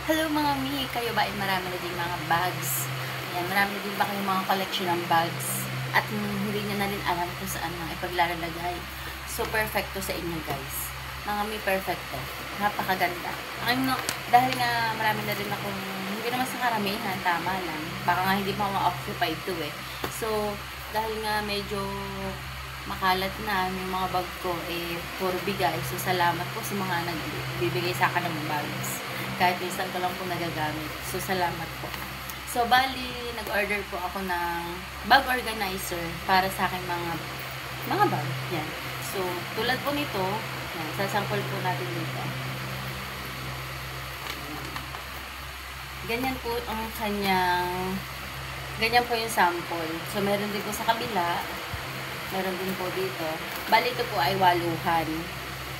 Hello mga mi, kayo ba ay marami na din mga bags? Ayan, marami na din ba kayong mga collection ng bags? At hindi nyo na rin alam kung saan mga ipaglalagay. So, perfecto sa inyo guys. Mga mi, perfecto. Napakaganda. Dahil nga marami na rin akong, hindi naman sa karamihan, tama lang. Baka nga hindi pa ma-occupied to eh. So, dahil nga medyo makalat na yung mga bag ko, puro bigay. So, salamat po sa mga nagbibigay sa akin ng bags. Kahit minsan ko lang po nagagamit. So, salamat po. So, bali, nag-order po ako ng bag organizer para sa aking mga bag. Yan. So, tulad po nito, yan, sasample po natin dito. Ganyan po ang ganyan po yung sample. So, meron din po sa kabila. Meron din po dito. Bali, ito po ay waluhan.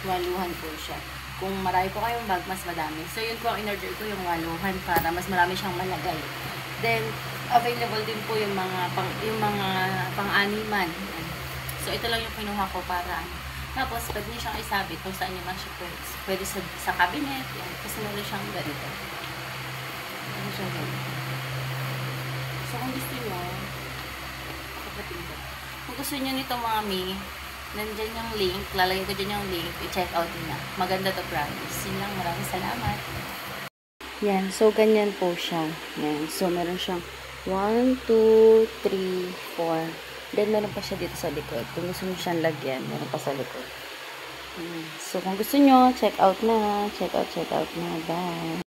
Waluhan po siya. Kung marami po kayong bag, mas madami. So, yun po ang in-order ko, yung waluhan, para mas marami siyang malagay. Then, available din po yung mga pang-animan. So, ito lang yung kinuha ko para tapos, pwede niyo siyang isabit kung saan niyo man siya pwede sa cabinet. Yan. Kasi meron siyang ganito. Meron siyang ganito. So, kung gusto niyo, kung gusto niyo nito mga mi, nandyan yung link, lalagay ko dyan yung link, i-check out nyo na. Maganda to, promise. Yun lang, maraming salamat. Yan, so ganyan po siya. Yan, so meron siyang 1, 2, 3, 4. Then meron pa siya dito sa likod. Kung gusto nyo siyang lagyan, meron pa sa likod. So kung gusto nyo, check out na. Check out na. Bye!